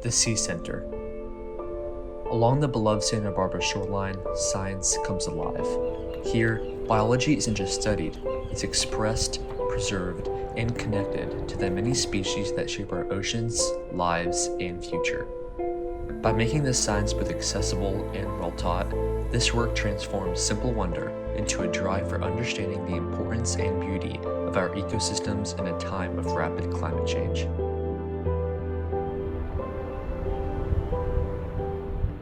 The Sea Center. Along the beloved Santa Barbara shoreline, science comes alive. Here, biology isn't just studied, it's expressed, preserved, and connected to the many species that shape our oceans, lives, and future. By making this science both accessible and well-taught, this work transforms simple wonder into a drive for understanding the importance and beauty of our ecosystems in a time of rapid climate change.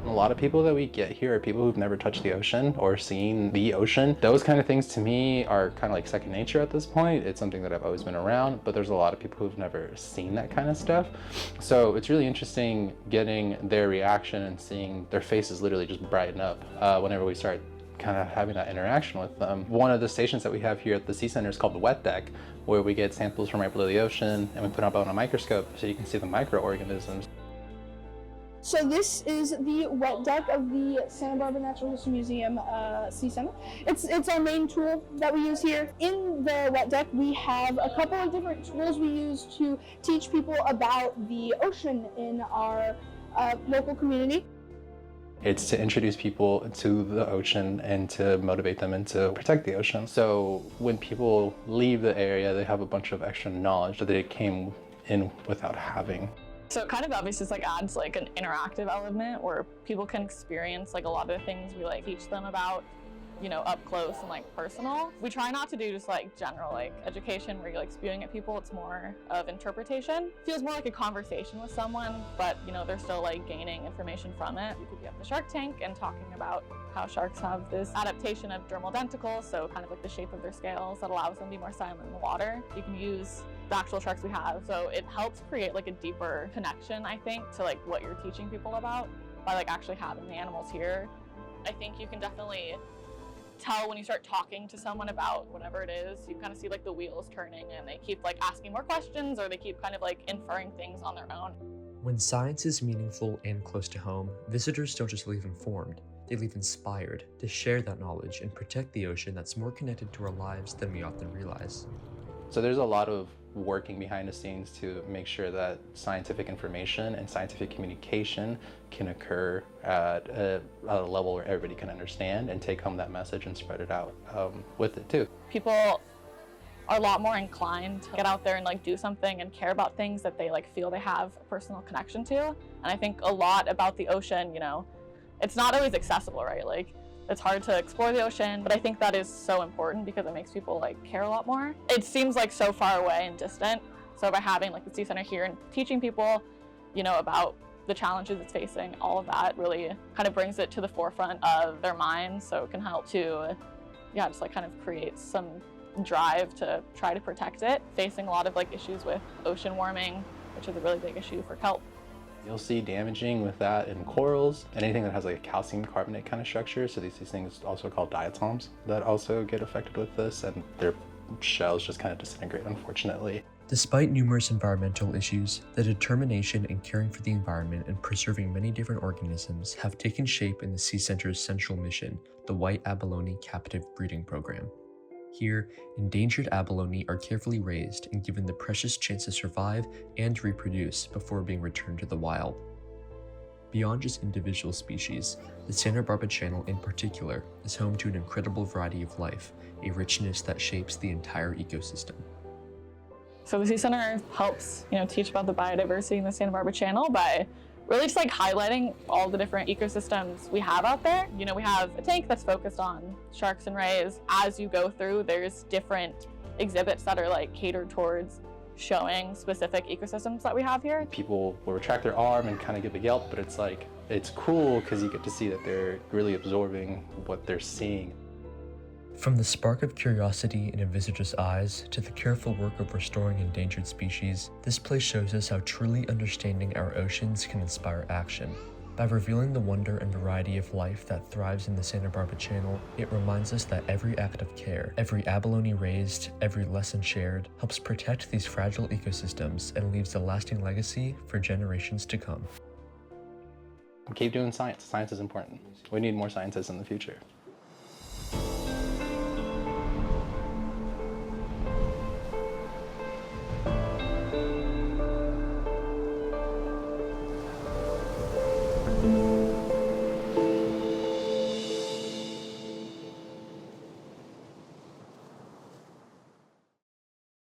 A lot of people that we get here are people who've never touched the ocean or seen the ocean. Those kind of things to me are kind of like second nature at this point. It's something that I've always been around, but there's a lot of people who've never seen that kind of stuff. So it's really interesting getting their reaction and seeing their faces literally just brighten up whenever we start kind of having that interaction with them. One of the stations that we have here at the Sea Center is called the wet deck, where we get samples from right below the ocean and we put them up on a microscope so you can see the microorganisms. So this is the wet deck of the Santa Barbara Natural History Museum Sea Center. It's our main tool that we use here. In the wet deck, we have a couple of different tools we use to teach people about the ocean in our local community. It's to introduce people to the ocean and to motivate them and to protect the ocean. So when people leave the area, they have a bunch of extra knowledge that they came in without having. So it kind of obviously just adds an interactive element where people can experience a lot of the things we teach them about, up close and personal. We try not to do just general education where you're spewing at people. It's more of interpretation. Feels more like a conversation with someone, but they're still gaining information from it. You could be at the shark tank and talking about how sharks have this adaptation of dermal denticles, so kind of the shape of their scales that allows them to be more silent in the water. You can use the actual sharks we have, so it helps create a deeper connection, I think, to what you're teaching people about by actually having the animals here. I think you can definitely tell when you start talking to someone about whatever it is. You kind of see the wheels turning and they keep asking more questions, or they keep kind of inferring things on their own. When science is meaningful and close to home, visitors don't just leave informed, they leave inspired to share that knowledge and protect the ocean that's more connected to our lives than we often realize. So there's a lot of working behind the scenes to make sure that scientific information and scientific communication can occur at a level where everybody can understand and take home that message and spread it out with it too. People are a lot more inclined to get out there and do something and care about things that they feel they have a personal connection to. And I think a lot about the ocean, it's not always accessible, right? It's hard to explore the ocean, but I think that is so important because it makes people care a lot more. It seems so far away and distant. So by having the Sea Center here and teaching people, about the challenges it's facing, all of that really kind of brings it to the forefront of their minds. So it can help to, just kind of create some drive to try to protect it. Facing a lot of issues with ocean warming, which is a really big issue for kelp. You'll see damaging with that in corals and anything that has a calcium carbonate kind of structure. So these things also called diatoms that also get affected with this, and their shells just kind of disintegrate, unfortunately. Despite numerous environmental issues, the determination in caring for the environment and preserving many different organisms have taken shape in the Sea Center's central mission, the white abalone captive breeding program. Here, endangered abalone are carefully raised and given the precious chance to survive and reproduce before being returned to the wild. Beyond just individual species, the Santa Barbara Channel in particular is home to an incredible variety of life, a richness that shapes the entire ecosystem. So the Sea Center helps, teach about the biodiversity in the Santa Barbara Channel by really just highlighting all the different ecosystems we have out there. We have a tank that's focused on sharks and rays. As you go through, there's different exhibits that are catered towards showing specific ecosystems that we have here. People will retract their arm and kind of give a yelp, but it's cool because you get to see that they're really absorbing what they're seeing. From the spark of curiosity in a visitor's eyes to the careful work of restoring endangered species, this place shows us how truly understanding our oceans can inspire action. By revealing the wonder and variety of life that thrives in the Santa Barbara Channel, it reminds us that every act of care, every abalone raised, every lesson shared, helps protect these fragile ecosystems and leaves a lasting legacy for generations to come. Keep doing science. Science is important. We need more scientists in the future.